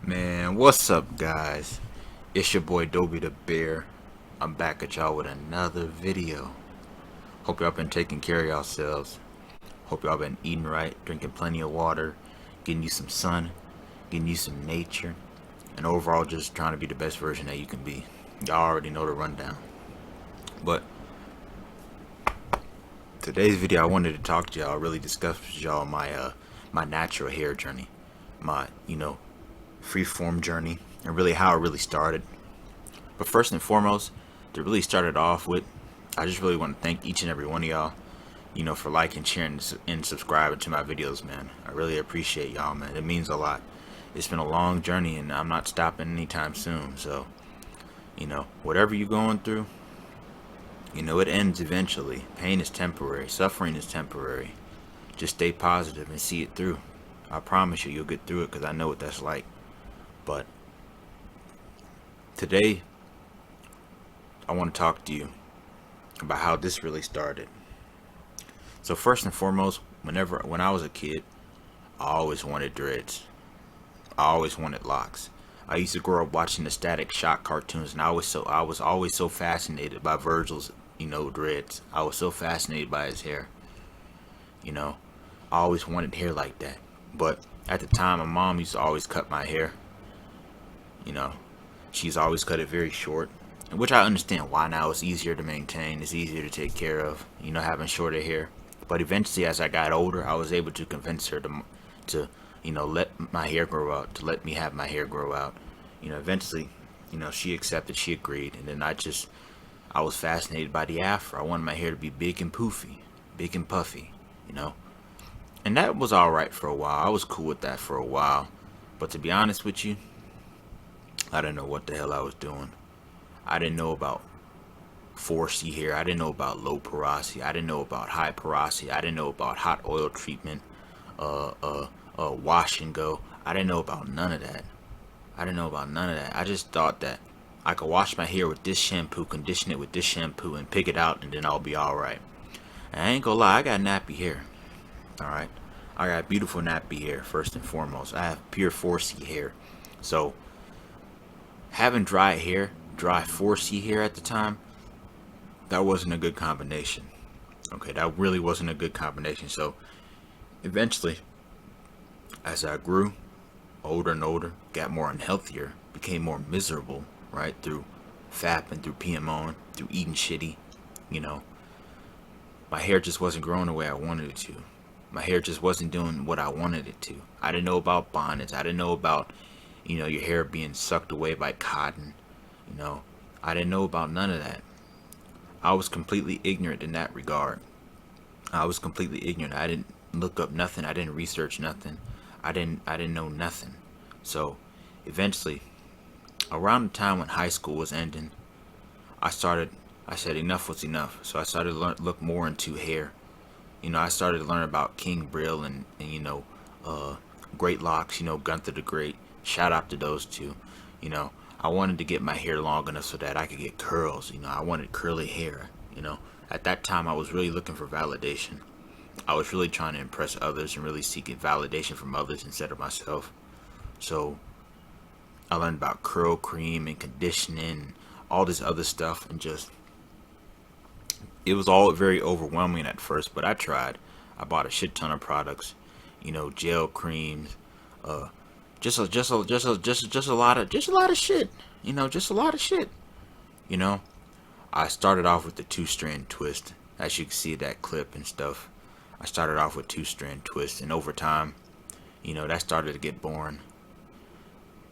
Man, what's up, guys? It's your boy Dobie the Bear. I'm back at y'all with another video. Hope y'all been taking care of yourselves. Hope y'all been eating right, drinking plenty of water, getting you some sun, getting you some nature, and overall just trying to be the best version that you can be. Y'all already know the rundown. But today's video, I wanted to talk to y'all, really discuss with y'all my natural hair journey, my freeform journey, and really how it really started. But first and foremost, to really start it off with, I just really want to thank each and every one of y'all, for liking, sharing, and subscribing to my videos, man. I really appreciate y'all, man. It means a lot. It's been a long journey, and I'm not stopping anytime soon. So, whatever you're going through, it ends eventually. Pain is temporary. Suffering is temporary. Just stay positive and see it through. I promise you'll get through it because I know what that's like. But today, I want to talk to you about how this really started. So first and foremost, when I was a kid, I always wanted dreads. I always wanted locks. I used to grow up watching the Static Shock cartoons, and I was always so fascinated by Virgil's, dreads. I was so fascinated by his hair. I always wanted hair like that. But at the time, my mom used to always cut my hair. She's always cut it very short, which I understand why now. It's easier to maintain, it's easier to take care of, having shorter hair. But eventually, as I got older, I was able to convince her to let my hair grow out, to let me have my hair grow out. Eventually, she accepted, she agreed, and then I was fascinated by the afro. I wanted my hair to be big and poofy, big and puffy, and that was all right for a while. I was cool with that for a while, but to be honest with you, I didn't know what the hell I was doing. I didn't know about 4C hair. I didn't know about low porosity. I didn't know about high porosity. I didn't know about hot oil treatment, wash and go. I didn't know about none of that. I just thought that I could wash my hair with this shampoo, condition it with this shampoo, and pick it out, and then I'll be alright. And I ain't gonna lie, I got nappy hair. Alright? I got beautiful nappy hair, first and foremost. I have pure 4C hair. So, having dry 4C hair at the time, that wasn't a good combination. Okay, that really wasn't a good combination. So, eventually, as I grew older and older, got more unhealthier, became more miserable, right, through FAP and through PMO and through eating shitty, my hair just wasn't growing the way I wanted it to. My hair just wasn't doing what I wanted it to. I didn't know about bonnets. I didn't know about, your hair being sucked away by cotton. I didn't know about none of that. I was completely ignorant in that regard. I was completely ignorant. I didn't look up nothing. I didn't research nothing. I didn't know nothing. So, eventually, around the time when high school was ending, I said enough was enough. So I started to look more into hair. I started to learn about King Brill and Great Locks, Gunther the Great. Shout out to those two. I wanted to get my hair long enough so that I could get curls. I wanted curly hair. At that time, I was really looking for validation. I was really trying to impress others and really seeking validation from others instead of myself. So I learned about curl cream and conditioning and all this other stuff, and it was all very overwhelming at first, but I tried. I bought a shit ton of products, gel creams, just a lot of shit, just a lot of shit. I started off with the 2-strand twist, as you can see that clip and stuff. I started off with 2-strand twist, and over time, that started to get boring.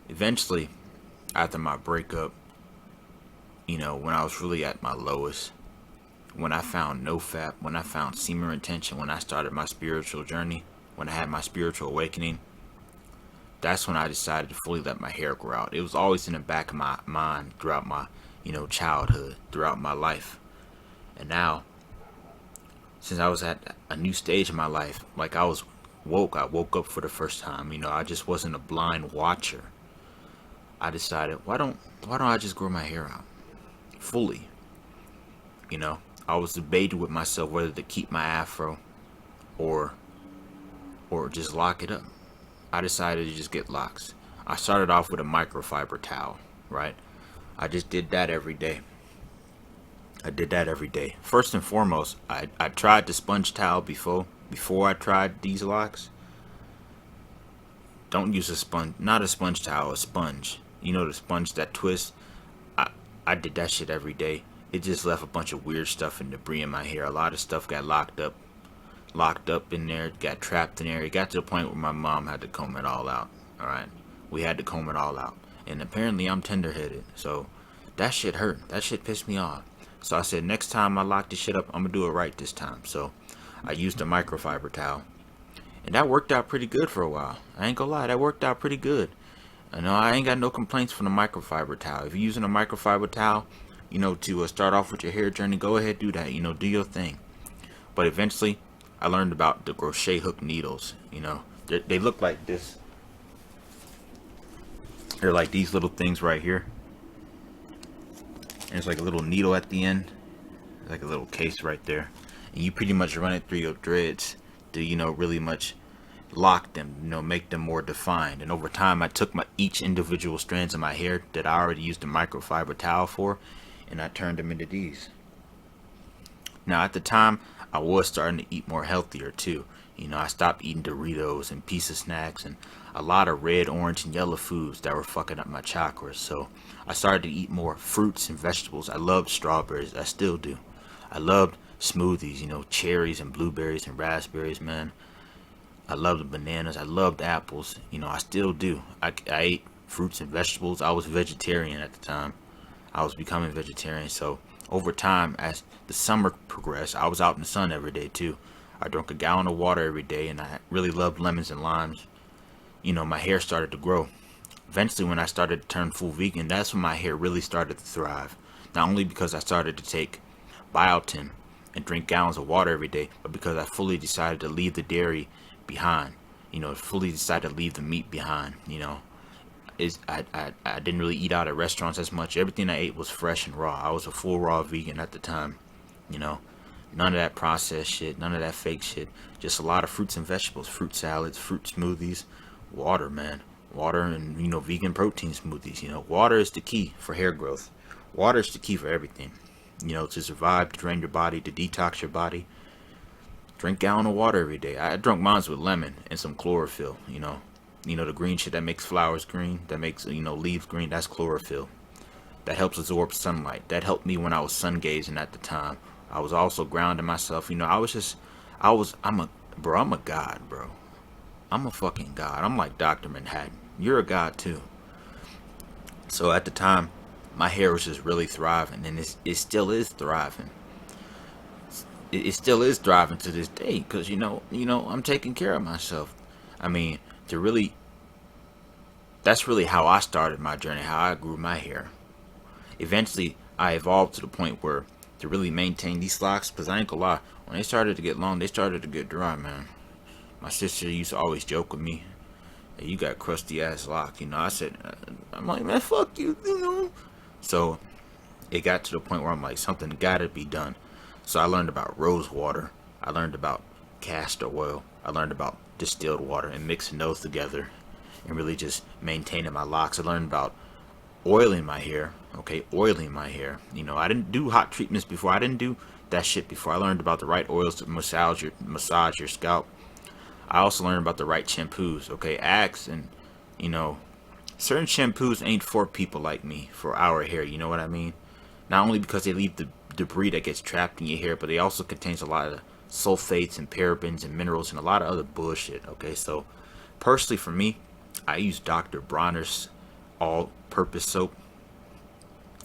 Eventually, after my breakup, when I was really at my lowest, when I found NoFap, when I found semen retention, when I started my spiritual journey, when I had my spiritual awakening, that's when I decided to fully let my hair grow out. It was always in the back of my mind throughout my, childhood, throughout my life. And now, since I was at a new stage in my life, like I woke up for the first time. I just wasn't a blind watcher. I decided, why don't I just grow my hair out fully? I was debating with myself whether to keep my afro or just lock it up. I decided to just get locks. I started off with a microfiber towel, right? I just did that every day. I did that every day. First and foremost, I tried the sponge towel before I tried these locks. Don't use a sponge, not a sponge towel, a sponge. You know the sponge that twists. I I did that shit every day. It just left a bunch of weird stuff and debris in my hair. A lot of stuff got locked up in there, got trapped in there. It got to the point where my mom had to comb it all out. All right, we had to comb it all out. And apparently I'm tender-headed, so that shit hurt. That shit pissed me off. So I said, next time I lock this shit up, I'm gonna do it right this time. So I used a microfiber towel, and that worked out pretty good for a while. I ain't gonna lie, that worked out pretty good. I know I ain't got no complaints from the microfiber towel. If you're using a microfiber towel, to start off with your hair journey, go ahead, do that. Do your thing. But eventually, I learned about the crochet hook needles. They look like this. They're like these little things right here. And it's like a little needle at the end, like a little case right there. And you pretty much run it through your dreads to, really much lock them, make them more defined. And over time, I took each individual strands of my hair that I already used a microfiber towel for, and I turned them into these. Now, at the time, I was starting to eat more healthier too. I stopped eating Doritos and pizza snacks and a lot of red, orange, and yellow foods that were fucking up my chakras. So I started to eat more fruits and vegetables. I loved strawberries. I still do. I loved smoothies, cherries and blueberries and raspberries, man. I loved bananas. I loved apples. I still do. I ate fruits and vegetables. I was vegetarian at the time. I was becoming vegetarian. So over time, as the summer progressed, I was out in the sun every day too. I drank a gallon of water every day, and I really loved lemons and limes. My hair started to grow. Eventually, when I started to turn full vegan, that's when my hair really started to thrive. Not only because I started to take biotin and drink gallons of water every day, but because I fully decided to leave the dairy behind. Fully decided to leave the meat behind. I didn't really eat out at restaurants as much. Everything I ate was fresh and raw. I was a full raw vegan at the time. None of that processed shit, none of that fake shit. Just a lot of fruits and vegetables, fruit salads, fruit smoothies, water, man. Water and, vegan protein smoothies. Water is the key for hair growth. Water is the key for everything. To survive, to drain your body, to detox your body. Drink a gallon of water every day. I drank mine with lemon and some chlorophyll, the green shit that makes flowers green, that makes, leaves green, that's chlorophyll. That helps absorb sunlight. That helped me when I was sun gazing at the time. I was also grounding myself. I'm a god, bro. I'm a fucking god. I'm like Dr. Manhattan. You're a god too. So at the time, my hair was just really thriving, and it still is thriving. It still is thriving to this day, because I'm taking care of myself. I mean, that's really how I started my journey, how I grew my hair. Eventually, I evolved to the point where to really maintain these locks, because I ain't gonna lie, when they started to get long, they started to get dry, man. My sister used to always joke with me, hey, you got crusty ass locks, I said, I'm like, man, fuck you, So it got to the point where I'm like, something gotta be done. So I learned about rose water, I learned about castor oil, I learned about distilled water and mixing those together and really just maintaining my locks. I learned about oiling my hair, oiling my hair. I didn't do hot treatments before. I didn't do that shit before. I learned about the right oils to massage your scalp. I also learned about the right shampoos, Axe and, certain shampoos ain't for people like me, for our hair, you know what I mean? Not only because they leave the debris that gets trapped in your hair, but they also contains a lot of sulfates and parabens and minerals and a lot of other bullshit, So, personally for me, I use Dr. Bronner's all-purpose soap,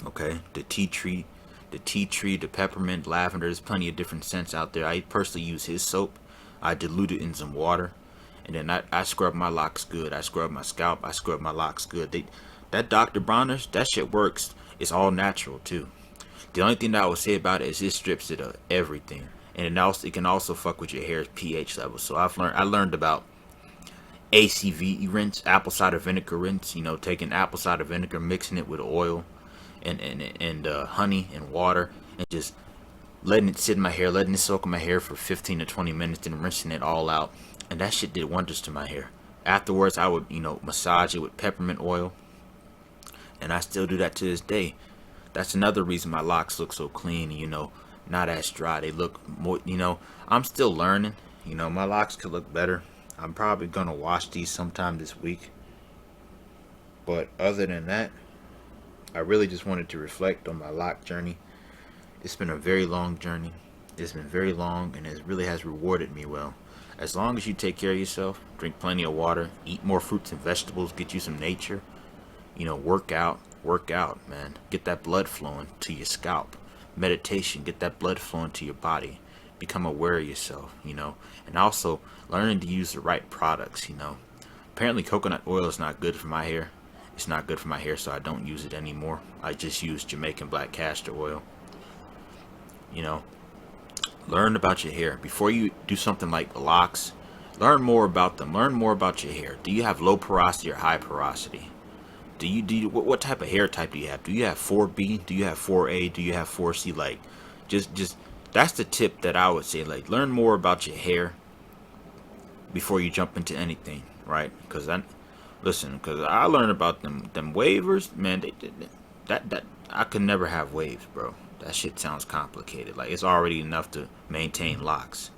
the tea tree, the peppermint, lavender. There's plenty of different scents out there. I personally use his soap. I dilute it in some water, and then I scrub my locks good. I scrub my scalp. I scrub my locks good. That Dr. Bronner's, that shit works. It's all natural too. The only thing that I would say about it is it strips it of everything, and it can also fuck with your hair's pH level. So I learned about ACV rinse, apple cider vinegar rinse. Taking apple cider vinegar, mixing it with oil and honey and water, and just letting it sit in my hair, letting it soak in my hair for 15 to 20 minutes, and rinsing it all out. And that shit did wonders to my hair. Afterwards, I would, massage it with peppermint oil, and I still do that to this day. That's another reason my locks look so clean, not as dry. They look more, I'm still learning. My locks could look better. I'm probably gonna wash these sometime this week. But other than that, I really just wanted to reflect on my lock journey. It's been a very long journey. It's been very long, and it really has rewarded me well. As long as you take care of yourself, drink plenty of water, eat more fruits and vegetables, get you some nature, work out, man. Get that blood flowing to your scalp. Meditation, get that blood flowing to your body. Become aware of yourself, and also learning to use the right products, Apparently, coconut oil is not good for my hair. It's not good for my hair, so I don't use it anymore. I just use Jamaican black castor oil. You know, learn about your hair before you do something like locks. Learn more about them. Learn more about your hair. Do you have low porosity or high porosity? What type of hair type do you have? Do you have 4B? Do you have 4A? Do you have 4C? Like, just that's the tip that I would say. Like, learn more about your hair before you jump into anything, right? Because I learned about them waivers, man. That I could never have waves, bro. That shit sounds complicated. Like, it's already enough to maintain locks.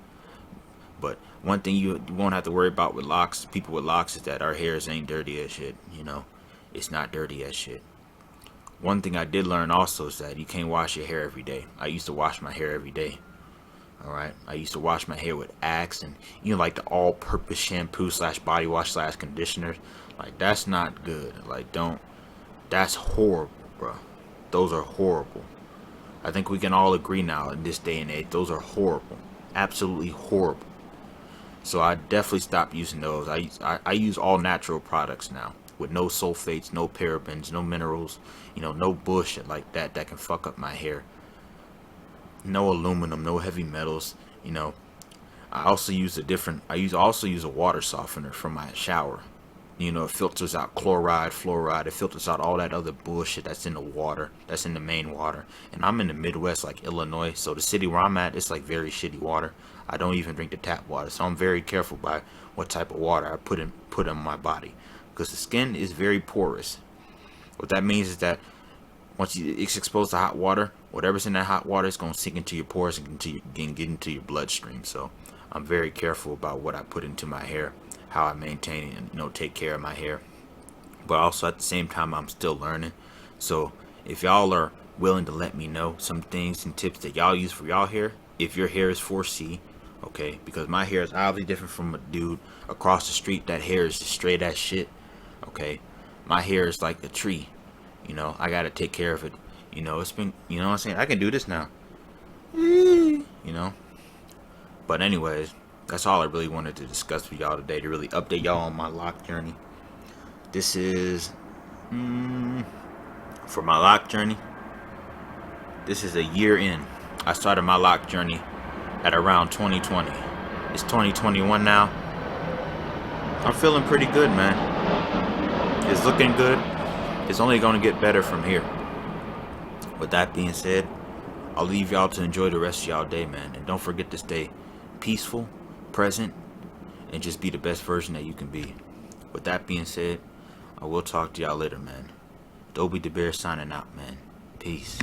But one thing you won't have to worry about with locks, people with locks, is that our hairs ain't dirty as shit. It's not dirty as shit. One thing I did learn also is that you can't wash your hair every day. I used to wash my hair every day. All right, I used to wash my hair with Axe and like the all-purpose shampoo / body wash / conditioner. Like, that's not good. Like, don't. That's horrible, bro. Those are horrible. I think we can all agree now in this day and age, those are horrible, absolutely horrible. So I definitely stopped using those. I use all natural products now, with no sulfates, no parabens, no minerals, no bullshit like that can fuck up my hair. No aluminum, no heavy metals. I also use a water softener from my shower. It filters out chloride, fluoride. It filters out all that other bullshit that's in the water, that's in the main water. And I'm in the Midwest, like Illinois, so the city where I'm at, it's like very shitty water. I don't even drink the tap water, so I'm very careful by what type of water I put in my body, because the skin is very porous. What that means is that once it's exposed to hot water, whatever's in that hot water is going to sink into your pores and get into your bloodstream. So I'm very careful about what I put into my hair, how I maintain it, and take care of my hair. But also at the same time, I'm still learning. So if y'all are willing to let me know some things and tips that y'all use for y'all hair, if your hair is 4C, okay, because my hair is obviously different from a dude across the street that hair is just straight as shit. Okay, my hair is like a tree. I gotta take care of it. It's been, what I'm saying, I can do this now. But anyways, that's all I really wanted to discuss with y'all today, to really update y'all on my lock journey. This is for my lock journey. This is a year in. I started my lock journey at around 2020. It's 2021 now. I'm feeling pretty good, man. It's looking good. It's only going to get better from here. With that being said, I'll leave y'all to enjoy the rest of y'all day, man. And don't forget to stay peaceful, present, and just be the best version that you can be. With that being said, I will talk to y'all later, man. Dobie the Bear signing out, man. Peace.